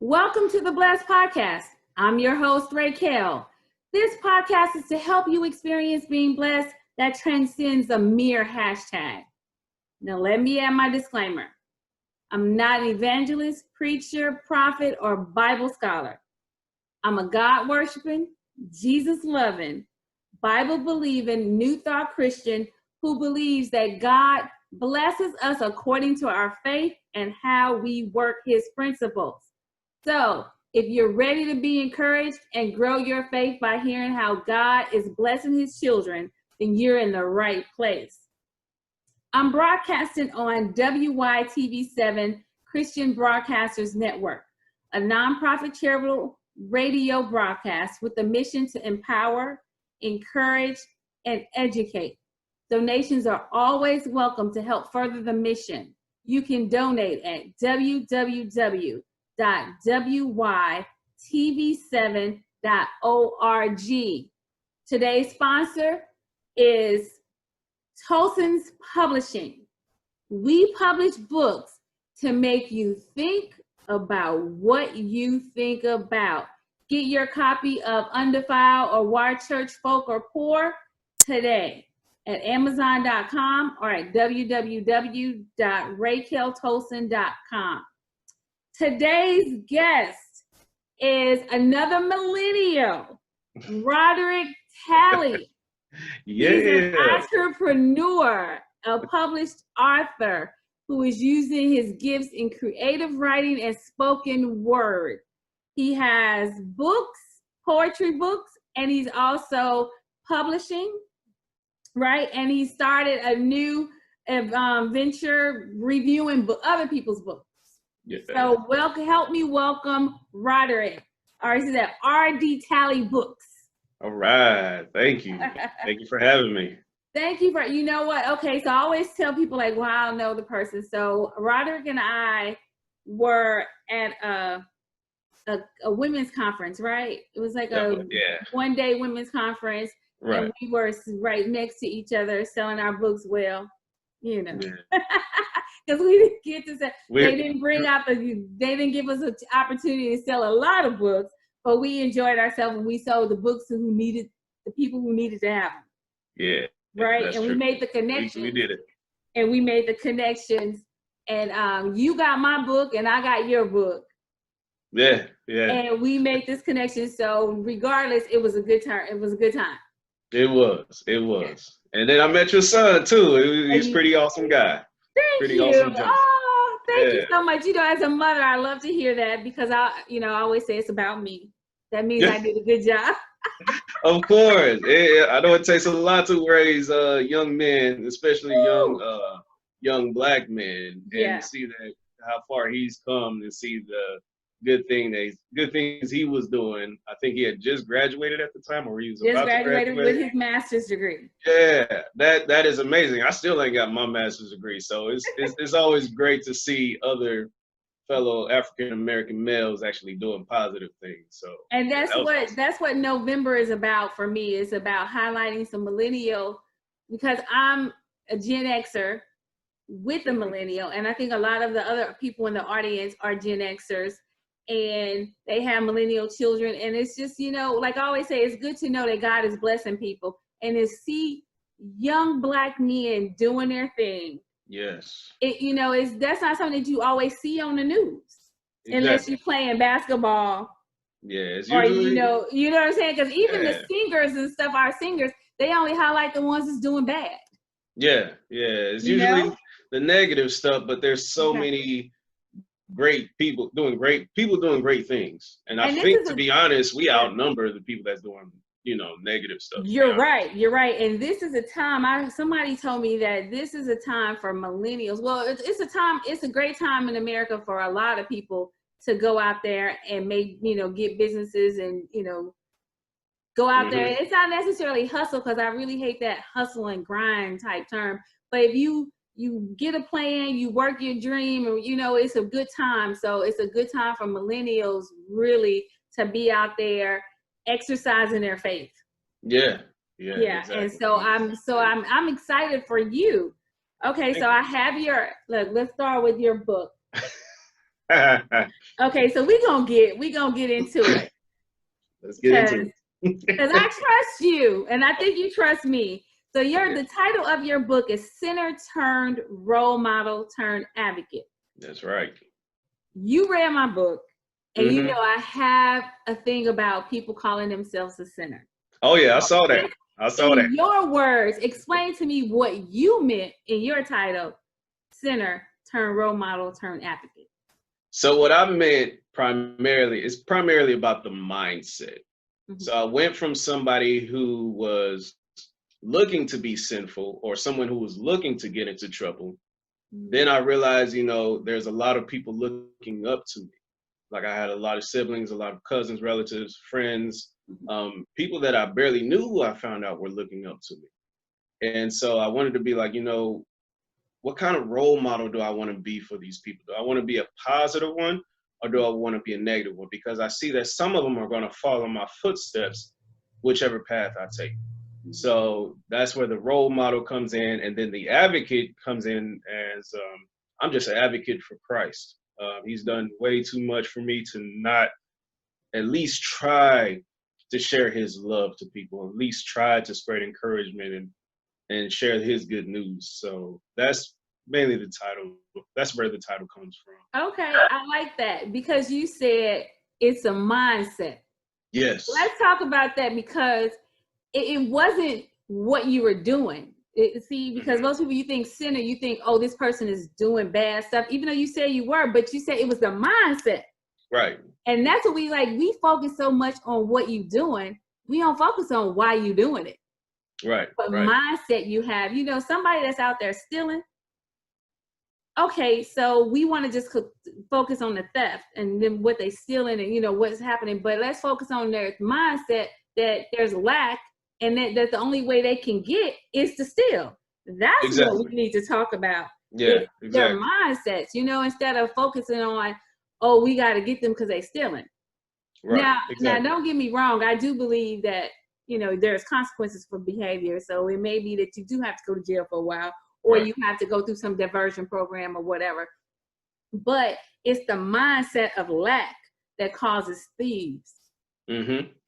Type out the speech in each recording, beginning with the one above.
Welcome to the Blessed Podcast. I'm your host, Raquel. This podcast is to help you experience being blessed that transcends a mere hashtag. Now, let me add my disclaimer. I'm not an evangelist, preacher, prophet, or Bible scholar. I'm a God-worshiping, Jesus-loving, Bible-believing, New Thought Christian who believes that God blesses us according to our faith and how we work his principles. So, if you're ready to be encouraged and grow your faith by hearing how God is blessing his children, then you're in the right place. I'm broadcasting on WYTV7 Christian Broadcasters Network, a nonprofit charitable radio broadcast with the mission to empower, encourage, and educate. Donations are always welcome to help further the mission. You can donate at www.wytv7.org. Today's sponsor is Tolson's Publishing. We publish books to make you think about what you think about. Get your copy of Undefiled or Why Church Folk Are Poor today at Amazon.com or at www.raqueltolson.com. Today's guest is another millennial, Roderick Talley. Yeah. He's an entrepreneur, a published author who is using his gifts in creative writing and spoken word. He has books, poetry books, and he's also publishing, right? And he started a new venture reviewing other people's books. Yeah. So help me welcome Roderick, or is it that R.D. Talley Books? All right. Thank you. Thank you for having me. Thank you for, you know what? Okay, so I always tell people like, well, I don't know the person. So Roderick and I were at a women's conference, right? It was like a one-day women's conference. Right. And we were right next to each other selling our books well, you know. Because we didn't get to say, they didn't give us an opportunity to sell a lot of books, but we enjoyed ourselves when we sold the books to the people who needed to have them. Yeah. Right. And true. we made the connections. We did it. And we made the connections. And you got my book and I got your book. Yeah. And we made this connection. So regardless, it was a good time. It was a good time. It was. And then I met your son too. He's a pretty awesome guy. Thank you. Awesome thank you so much. You know, as a mother, I love to hear that because I always say it's about me. That means I did a good job. Of course. I know it takes a lot to raise young men, especially young black men, and see that how far he's come and see the good things he was doing. I think he had just graduated at the time, or he was about to graduate with his master's degree. Yeah, that is amazing. I still ain't got my master's degree, so it's always great to see other fellow African American males actually doing positive things. So, and that's what November is about for me. It's about highlighting some millennial, because I'm a Gen Xer with a millennial, and I think a lot of the other people in the audience are Gen Xers. And they have millennial children, and it's just, like I always say, it's good to know that God is blessing people and to see young black men doing their thing. Yes. That's not something that you always see on the news, unless you're playing basketball. Yeah, it's usually, or you know what I'm saying? Because even the singers and stuff, our singers, they only highlight the ones that's doing bad. Yeah, it's usually the negative stuff, but there's so many great people doing great things, and I think, to be honest, we outnumber the people that's doing negative stuff. You're right, and this is a time. Somebody told me that this is a time for millennials. Well, it's a great time in America for a lot of people to go out there and make get businesses and go out there. It's not necessarily hustle, because I really hate that hustle and grind type term, but if you get a plan, you work your dream, and it's a good time. So it's a good time for millennials really to be out there exercising their faith. Yeah. Exactly. And so I'm excited for you. Okay, so I have let's start with your book. Okay, so we gonna get into it. Let's get into it. Because I trust you, and I think you trust me. So the title of your book is Sinner Turned Role Model Turned Advocate. That's right. You read my book, and you know I have a thing about people calling themselves a sinner. Oh yeah, I saw that. In your words, explain to me what you meant in your title, Sinner Turned Role Model Turned Advocate. So what I meant is primarily about the mindset. So I went from somebody who was looking to be sinful or someone who was looking to get into trouble. Then I realized, there's a lot of people looking up to me. Like I had a lot of siblings, a lot of cousins, relatives, friends, people that I barely knew who I found out were looking up to me. And so I wanted to be like, what kind of role model do I want to be for these people? Do I want to be a positive one, or do I want to be a negative one? Because I see that some of them are going to follow my footsteps, whichever path I take. So that's where the role model comes in. And then the advocate comes in as I'm just an advocate for Christ. He's done way too much for me to not at least try to share his love to people, at least try to spread encouragement and share his good news. So that's mainly the title. That's where the title comes from. Okay, I like that because you said it's a mindset. Yes. Let's talk about that because it wasn't what you were doing. Because most people, you think sinner, you think, oh, this person is doing bad stuff, even though you said you were, but you said it was the mindset. Right. And that's what we focus so much on what you're doing. We don't focus on why you're doing it. Right. But mindset you have, somebody that's out there stealing. Okay, so we want to just focus on the theft and then what they stealing and what's happening. But let's focus on their mindset that there's lack and that the only way they can get is to steal. That's what we need to talk about. Yeah, exactly. Their mindsets, instead of focusing on, oh, we got to get them because they're stealing. Right. Now, don't get me wrong. I do believe that, there's consequences for behavior. So it may be that you do have to go to jail for a while, or you have to go through some diversion program or whatever. But it's the mindset of lack that causes thieves.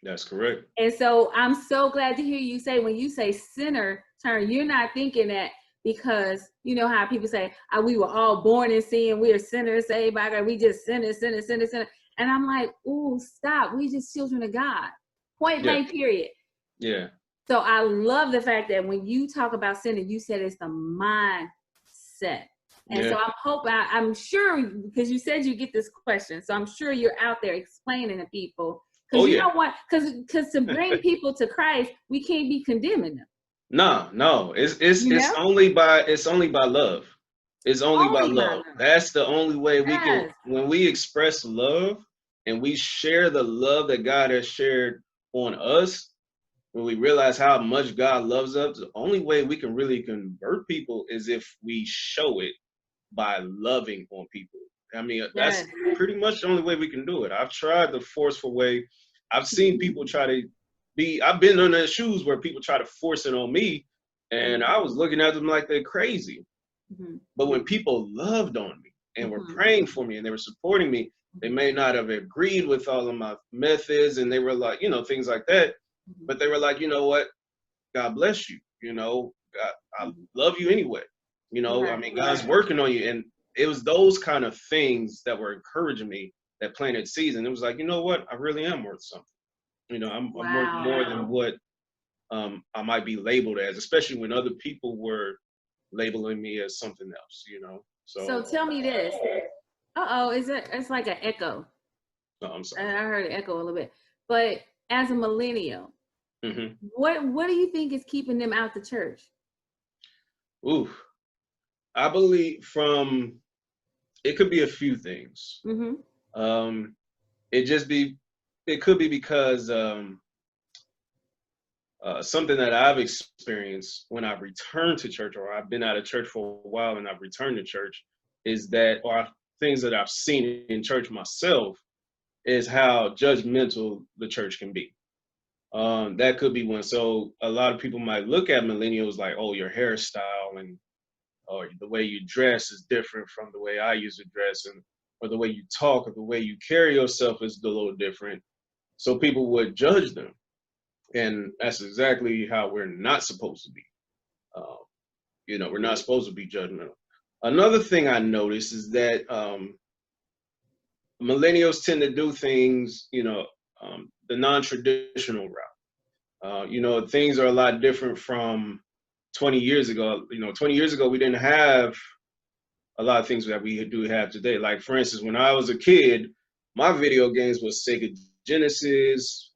That's correct. And so I'm so glad to hear you say, when you say sinner turn, you're not thinking that because you know how people say, we were all born in sin, we are sinners, saved by God, we just sinners. And I'm like, ooh, stop. We just children of God. Point blank, period. Yeah. So I love the fact that when you talk about sinning, you said it's the mindset. And so I'm sure, because you said you get this question, so I'm sure you're out there explaining to people. Because don't want, because to bring people to Christ, we can't be condemning them. No, it's only by love. It's only by love. That's the only way we can. When we express love and we share the love that God has shared on us, when we realize how much God loves us, the only way we can really convert people is if we show it by loving on people. I mean, that's pretty much the only way we can do it. I've tried the forceful way. I've seen people try to I've been in their shoes where people try to force it on me, and I was looking at them like they're crazy. But when people loved on me and were praying for me and they were supporting me, they may not have agreed with all of my methods, and they were like, things like that. But they were like, you know what? God bless you. God, I love you anyway. I mean, God's working on you. And it was those kind of things that were encouraging me that planted seeds. And it was like, you know what? I really am worth something. I'm worth more than what I might be labeled as, especially when other people were labeling me as something else, So tell me this. It's like an echo. Oh, I'm sorry. I heard an echo a little bit. But as a millennial, what do you think is keeping them out the church? Ooh, I believe it could be a few things. It could be because something that I've experienced when I've returned to church, or I've been out of church for a while and I've returned to church, is that, or things that I've seen in church myself, is how judgmental the church can be. That could be one. So a lot of people might look at millennials like, oh, your hairstyle or the way you dress is different from the way I used to dress. And or the way you talk or the way you carry yourself is a little different. So people would judge them. And that's exactly how we're not supposed to be. We're not supposed to be judgmental. Another thing I noticed is that millennials tend to do things, the non-traditional route. Things are a lot different from 20 years ago. 20 years ago, we didn't have a lot of things that we do have today. Like, for instance, when I was a kid, my video games was Sega Genesis,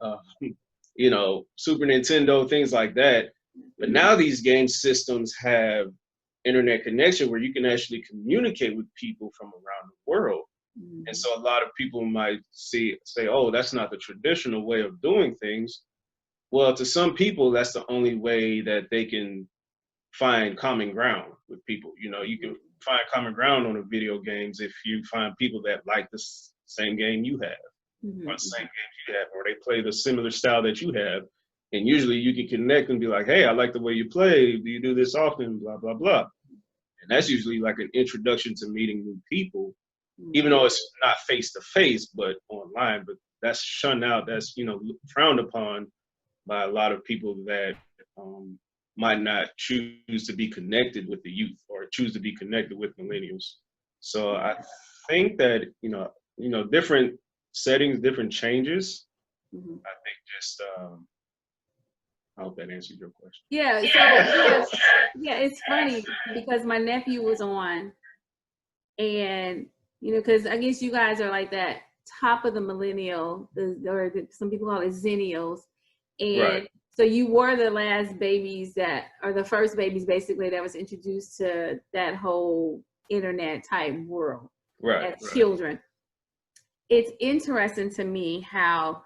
Super Nintendo, things like that. But now these game systems have internet connection where you can actually communicate with people from around the world. Mm-hmm. And so a lot of people might say, oh, that's not the traditional way of doing things. Well, to some people, that's the only way that they can find common ground with people. You can find common ground on the video games if you find people that like the same game you have, or the same games you have, or they play the similar style that you have. And usually you can connect and be like, hey, I like the way you play. Do you do this often? Blah, blah, blah. And that's usually like an introduction to meeting new people, even though it's not face-to-face, but online. But that's shunned out. That's, frowned upon by a lot of people that might not choose to be connected with the youth or choose to be connected with millennials. So I think that, different settings, different changes, I think just... I hope that answers your question. Yeah, so it's funny because my nephew was on, and because I guess you guys are like that top of the millennial, or some people call it zennials, and so you were the last babies or the first babies basically that was introduced to that whole internet type world as children. It's interesting to me how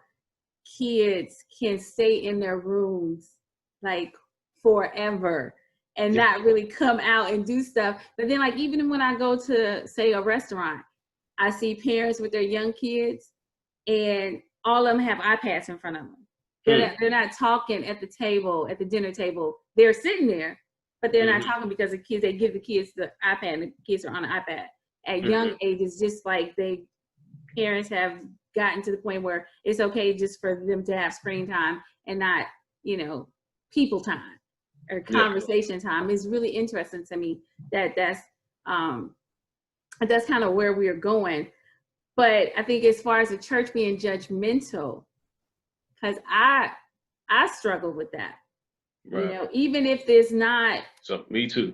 kids can stay in their rooms like forever and not really come out and do stuff. But then, like, even when I go to, say, a restaurant, I see parents with their young kids and all of them have iPads in front of them. They're not talking at the table, at the dinner table. They're sitting there, but they're not talking because they give the kids the iPad and the kids are on the iPad. At young ages, just like parents have gotten to the point where it's okay just for them to have screen time and not, people time or conversation time. It's really interesting to me that's kind of where we're going. But I think as far as the church being judgmental, because I struggle with that. Even if there's not. So me too.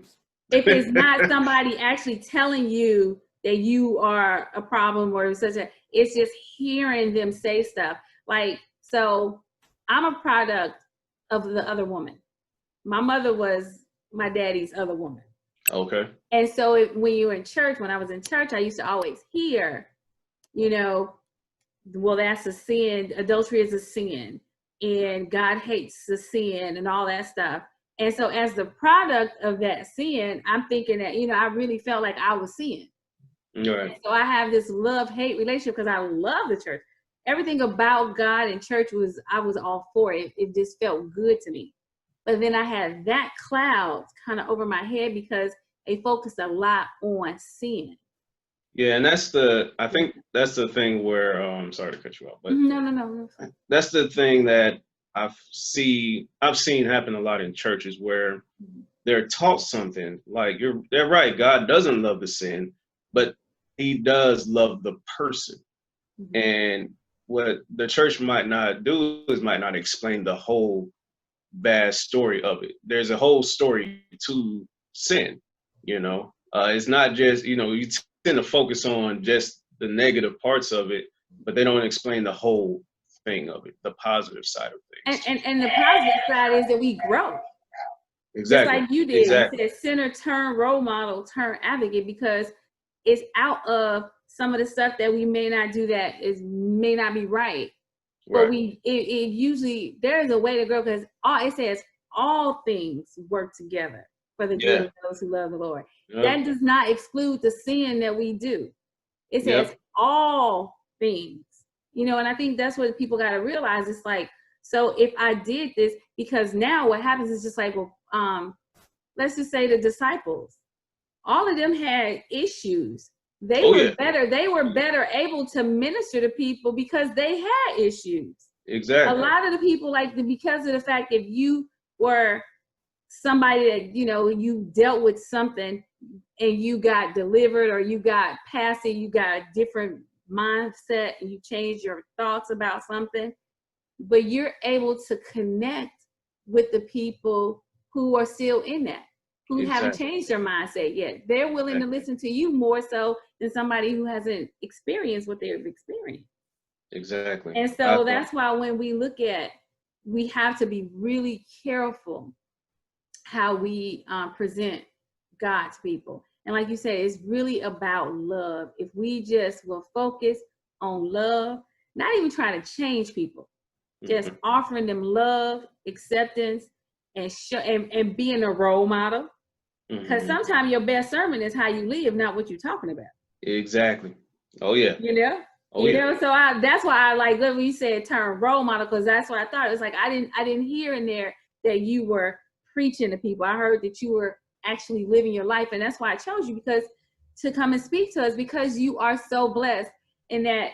If it's not somebody actually telling you that you are a problem or it's just hearing them say stuff. Like, so I'm a product of the other woman. My mother was my daddy's other woman. Okay. And so when I was in church, I used to always hear, well, that's a sin. Adultery is a sin. And God hates the sin and all that stuff. And so as the product of that sin, I'm thinking that, I really felt like I was sin. Right. So I have this love-hate relationship because I love the church. Everything about God and church I was all for it. It just felt good to me. But then I had that cloud kind of over my head because they focused a lot on sin. Yeah, and I think that's the thing where, I'm sorry to cut you off, but no. That's the thing that I've seen happen a lot in churches where they're taught something like they're right. God doesn't love the sin, but he does love the person. And what the church might not do is might not explain the whole bad story of it. There's a whole story to sin, it's not just, you tend to focus on just the negative parts of it, but they don't explain the whole thing of it, the positive side of things. And the positive side is that we grow. Exactly. Just like you did. Exactly. You said sinner turn role model, turn advocate, because it's out of some of the stuff that we may not do that may not be right. But it usually, there's a way to grow because it says all things work together for the good of those who love the Lord. That does not exclude the sin that we do. It says all things, and I think that's what people got to realize. It's like, so if I did this, because now what happens is just like, well, let's just say the disciples, all of them had issues They Oh, were yeah. better. They were better able to minister to people because they had issues. A Exactly. lot of the people, because of the fact if you were somebody that, you dealt with something and you got delivered or you got past it, you got a different mindset and you changed your thoughts about something, but you're able to connect with the people who are still in that, who haven't changed their mindset yet. They're willing to listen to you more so than somebody who hasn't experienced what they've experienced. Exactly. And so that's why when we look at, we have to be really careful how we present God to people. And like you said, it's really about love. If we just will focus on love, not even trying to change people, just offering them love, acceptance, and being a role model. Because sometimes your best sermon is how you live, not what you're talking about. Exactly. Oh, yeah. So that's why I like when you said term role model, because that's what I thought. It was like I didn't hear in there that you were preaching to people. I heard that you were actually living your life, and that's why I chose you, because to come and speak to us, because you are so blessed in that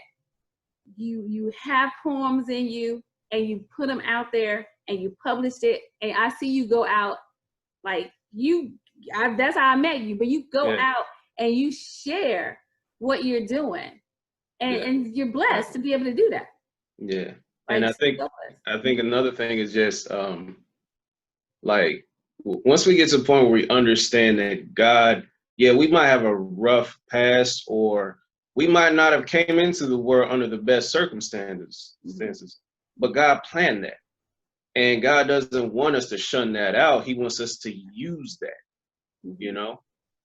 you have poems in you and you put them out there and you published it, and I see you go out like that's how I met you, but you go out and you share what you're doing. And you're blessed to be able to do that. Yeah. And I think another thing is just like once we get to the point where we understand that God, we might have a rough past, or we might not have came into the world under the best circumstances, but God planned that. And God doesn't want us to shun that out. He wants us to use that,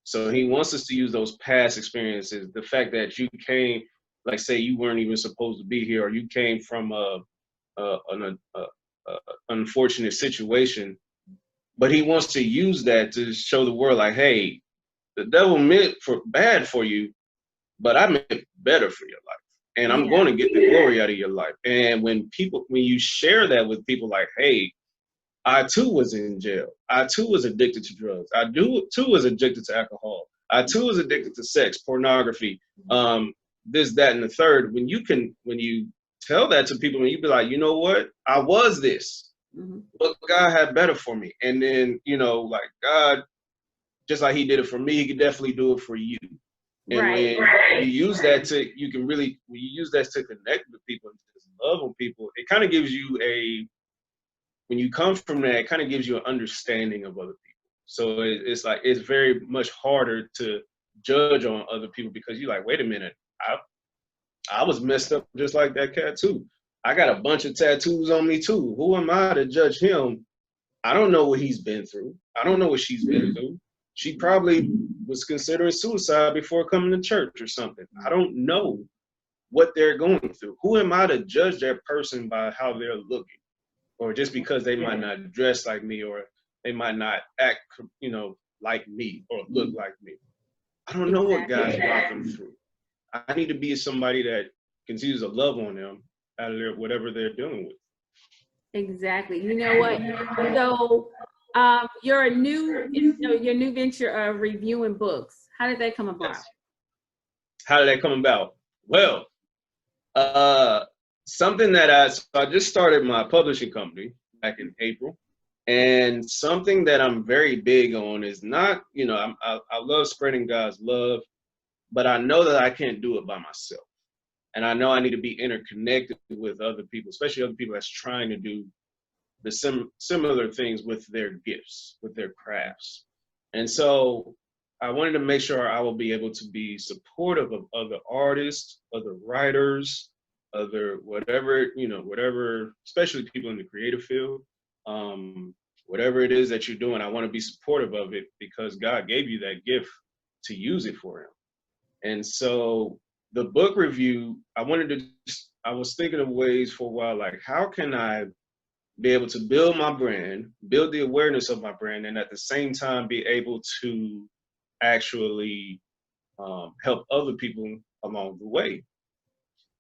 So he wants us to use those past experiences. The fact that you came, like say you weren't even supposed to be here, or you came from an unfortunate situation, but he wants to use that to show the world like, hey, the devil meant for bad for you, but I meant better for your life. And I'm going to get the glory out of your life. And when you share that with people like, hey, I too was in jail. I too was addicted to drugs. I too was addicted to alcohol. I too was addicted to sex, pornography, this, that, and the third. When you tell that to people, and you be like, you know what? I was this, but God had better for me. And then, like God, just like he did it for me, he could definitely do it for you. And when you use that when you use that to connect with people and just love on people, it kind of gives you when you come from that, it kind of gives you an understanding of other people. So it's like, it's very much harder to judge on other people, because you're like, wait a minute, I was messed up just like that cat too. I got a bunch of tattoos on me too. Who am I to judge him? I don't know what he's been through. I don't know what she's been through. She probably was considering suicide before coming to church or something. I don't know what they're going through. Who am I to judge that person by how they're looking? Or just because they might not dress like me, or they might not act, like me or look like me. I don't know what God's brought them through. I need to be somebody that continues to love on them out of whatever they're dealing with. Exactly. You know what? So your new venture of reviewing books, how did that come about? Yes. How did that come about? Well, something that I just started my publishing company back in April, and something that I'm very big on is not, I love spreading God's love, but I know that I can't do it by myself. And I know I need to be interconnected with other people, especially other people that's trying to do the similar things with their gifts, with their crafts. And so I wanted to make sure I will be able to be supportive of other artists, other writers, whatever, especially people in the creative field. Whatever it is that you're doing, I want to be supportive of it, because God gave you that gift to use it for him. And so the book review, I was thinking of ways for a while, like, how can I be able to build my brand, build the awareness of my brand, and at the same time be able to actually help other people along the way.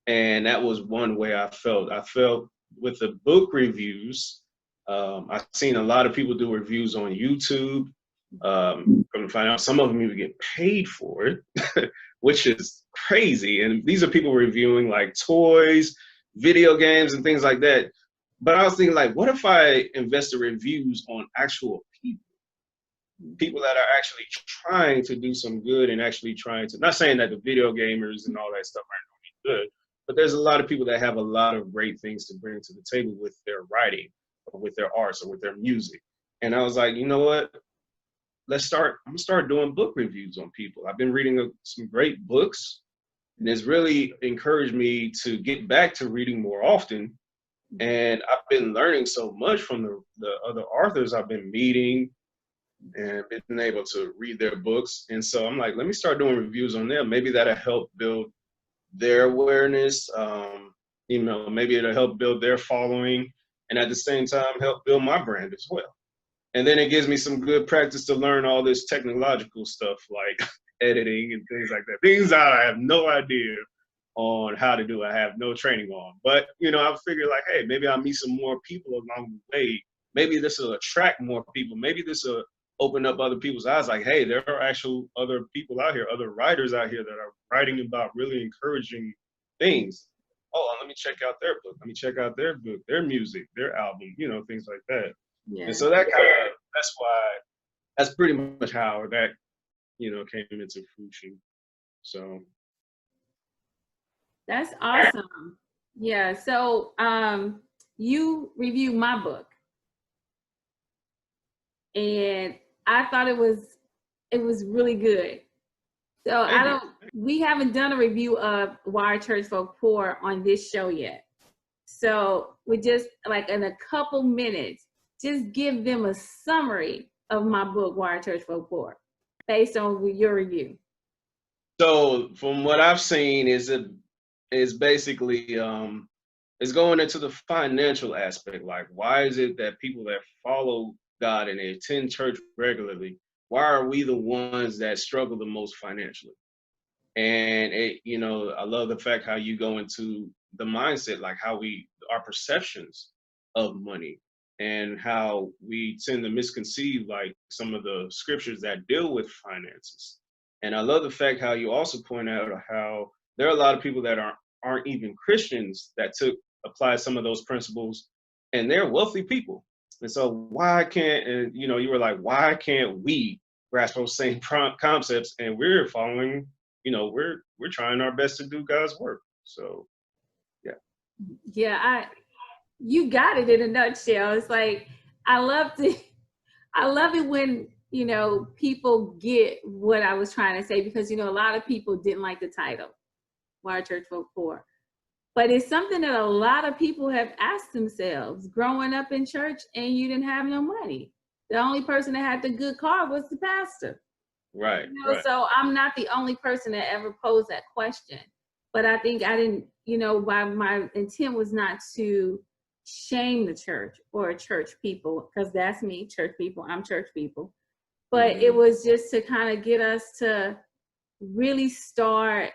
And that was one way I felt. I felt with the book reviews, I've seen a lot of people do reviews on YouTube, From the find out, some of them even get paid for it, which is crazy. And these are people reviewing like toys, video games, and things like that. But I was thinking, like, what if I invested reviews on actual people that are actually trying to do some good and actually trying to, not saying that the video gamers and all that stuff aren't really good, but there's a lot of people that have a lot of great things to bring to the table with their writing or with their arts or with their music. And I was like, you know what? I'm gonna start doing book reviews on people. I've been reading some great books, and it's really encouraged me to get back to reading more often. And I've been learning so much from the other authors I've been meeting and been able to read their books. And so I'm like, let me start doing reviews on them. Maybe that'll help build their awareness. Maybe it'll help build their following, and at the same time help build my brand as well. And then it gives me some good practice to learn all this technological stuff like editing and things like that. Things that I have no idea on how to do. I have no training on. But, I figured like, hey, maybe I'll meet some more people along the way. Maybe this will attract more people. Maybe this will open up other people's eyes. Like, hey, there are actual other people out here, other writers out here that are writing about really encouraging things. Oh, let me check out their book. Let me check out their book, their music, their album, things like that. Yeah. And so that's pretty much how that, came into fruition. So. That's awesome. Yeah. So you reviewed my book, and I thought it was really good. So we haven't done a review of Why Are Church Folk Poor on this show yet. So we just like in a couple minutes, just give them a summary of my book, Why Are Church Folk Poor, based on your review. So from what I've seen is basically it's going into the financial aspect. Like, why is it that people that follow God and they attend church regularly, why are we the ones that struggle the most financially? And I love the fact how you go into the mindset, like how our perceptions of money and how we tend to misconceive like some of the scriptures that deal with finances. And I love the fact how you also point out how there are a lot of people that aren't even Christians that apply some of those principles, and they're wealthy people. And so why can't, you were like, why can't we grasp those same concepts? And we're following, we're trying our best to do God's work. So, yeah. Yeah, you got it in a nutshell. It's like, I love it when, people get what I was trying to say, because, a lot of people didn't like the title, Why Are Church Folk Poor? But it's something that a lot of people have asked themselves growing up in church, and you didn't have no money. The only person that had the good car was the pastor. Right, right. So I'm not the only person that ever posed that question. But I think I didn't, my intent was not to shame the church or church people, because that's me, church people. I'm church people. But it was just to kind of get us to really start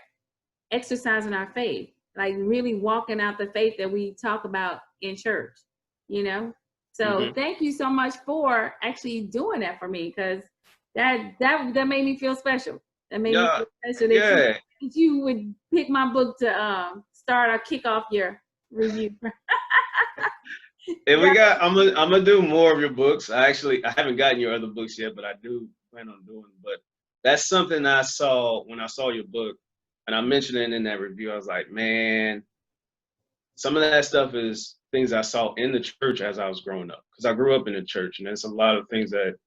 exercising our faith, like really walking out the faith that we talk about in church, So thank you so much for actually doing that for me, because that made me feel special. That made me feel special that you would pick my book to start or kick off your review. And I'm gonna do more of your books. I haven't gotten your other books yet, but I do plan on doing. But that's something I saw when I saw your book, and I mentioned it in that review. I was like, man, some of that stuff is things I saw in the church as I was growing up, because I grew up in the church, and there's a lot of things a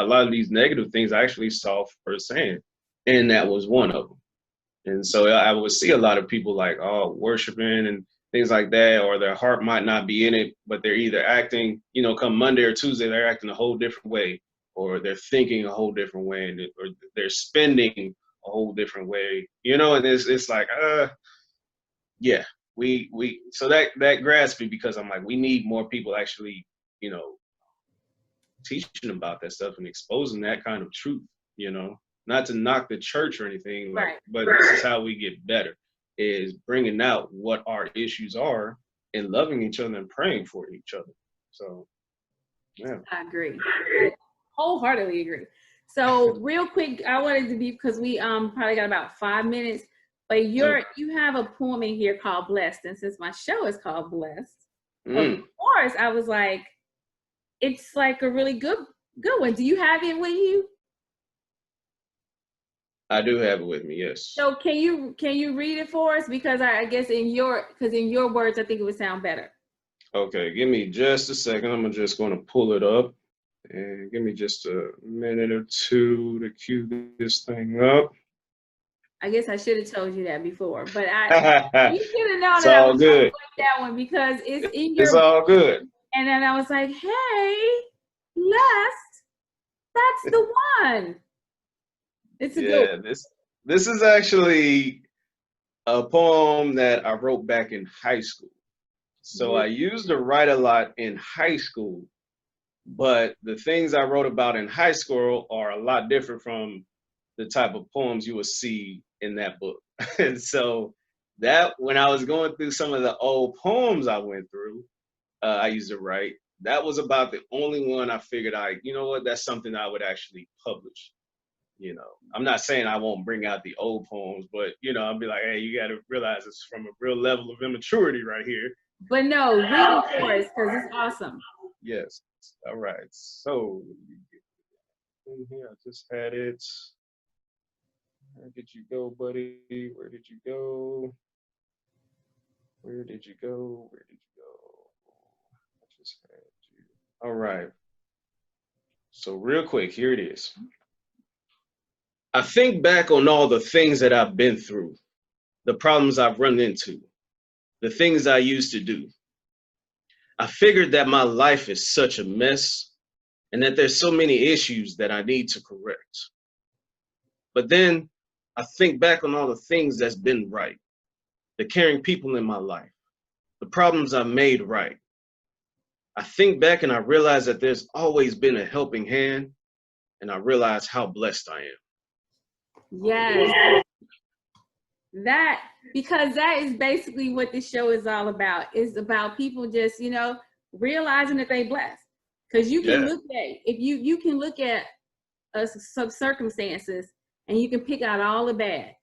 lot of these negative things I actually saw firsthand, and that was one of them. And so I would see a lot of people like, worshiping and things like that, or their heart might not be in it, but they're either acting, come Monday or Tuesday, they're acting a whole different way, or they're thinking a whole different way, or they're spending a whole different way, and it's like, yeah, so that grasps me, because I'm like, we need more people actually, teaching about that stuff and exposing that kind of truth, not to knock the church or anything, but this is how we get better, is bringing out what our issues are and loving each other and praying for each other. So, yeah. I agree. I wholeheartedly agree. So real quick, I wanted to be, because we probably got about 5 minutes, but you have a poem in here called Blessed, and since my show is called Blessed, of course I was like, it's like a really good one. Do you have it with you? I do have it with me, yes. So can you read it for us? Because I guess in your words, I think it would sound better. Okay, give me just a second. I'm just going to pull it up, and give me just a minute or two to cue this thing up. I guess I should have told you that before, but you should have known It's that I all was good. going to put that one because it's in your. It's all good. And then I was like, hey, Blessed, that's the one. It's a good one. This is actually a poem that I wrote back in high school. So I used to write a lot in high school, but the things I wrote about in high school are a lot different from the type of poems you will see in that book. And so that when I was going through some of the old poems I went through, I used to write, that was about the only one I figured you know what, that's something I would actually publish. You know, I'm not saying I won't bring out the old poems, but you know, I'll be like, hey, you got to realize it's from a real level of immaturity right here. But no, read it for us because it's awesome. Yes. All right. So in here, I just had it. Where did you go, buddy? Where did you go? Where did you go? Where did you go? I just had you. All right. So real quick, here it is. I think back on all the things that I've been through, the problems I've run into, the things I used to do. I figured that my life is such a mess and that there's so many issues that I need to correct. But then I think back on all the things that's been right, the caring people in my life, the problems I've made right. I think back and I realize that there's always been a helping hand, and I realize how blessed I am. Yes. Because that is basically what this show is all about. It's about people just, you know, realizing that they blessed. Because you can look at, if you can look at some circumstances and you can pick out all the bad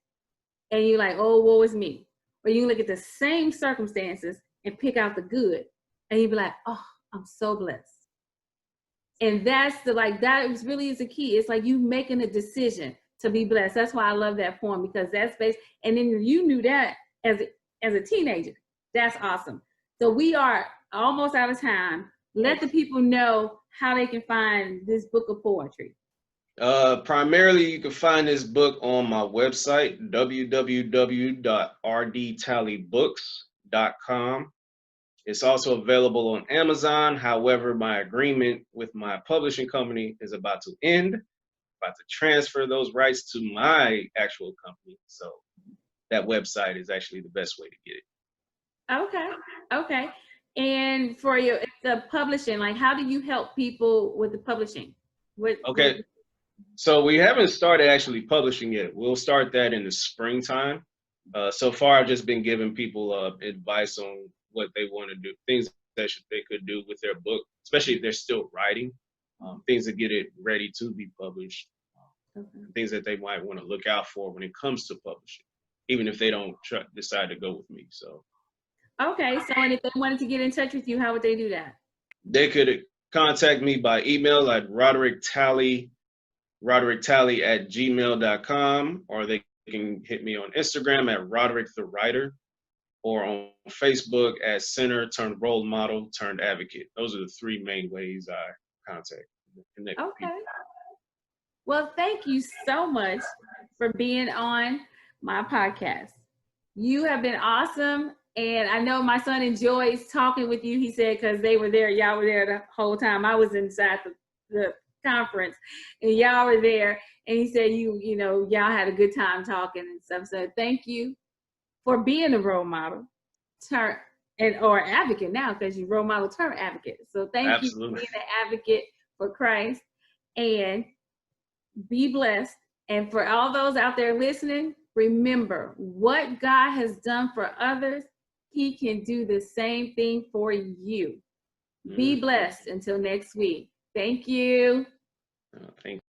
and you're like, oh, woe is me. Or you can look at the same circumstances and pick out the good and you'd be like, oh, I'm so blessed. And that's that really is the key. It's like you making a decision to be blessed. That's why I love that poem, because that's based, and then you knew that as a teenager. That's awesome. So we are almost out of time. Let the people know how they can find this book of poetry. Primarily, you can find this book on my website, www.rdtalleybooks.com. It's also available on Amazon. However, my agreement with my publishing company is about to end. About to transfer those rights to my actual company. So that website is actually the best way to get it. Okay. And for the publishing, like how do you help people with the publishing? So we haven't started actually publishing yet. We'll start that in the springtime. So far, I've just been giving people advice on what they want to do, things that they could do with their book, especially if they're still writing, things that get it ready to be published, things that they might want to look out for when it comes to publishing, even if they don't decide to go with me. So. Okay, so and if they wanted to get in touch with you, how would they do that? They could contact me by email at Roderick Talley @gmail.com, or they can hit me on Instagram at Roderick the Writer, or on Facebook at Center turned Role Model turned Advocate. Those are the three main ways I connect with people. Well, thank you so much for being on my podcast. You have been awesome. And I know my son enjoys talking with you. He said, because they were there, y'all were there the whole time. I was inside the conference and y'all were there. And he said, you know, y'all had a good time talking and stuff. So thank you for being a role model or advocate now, because you role model turned advocate. So thank you for being an advocate for Christ, and be blessed. And for all those out there listening, remember what God has done for others, He can do the same thing for you. Be blessed until next week. Thank you. Thank you.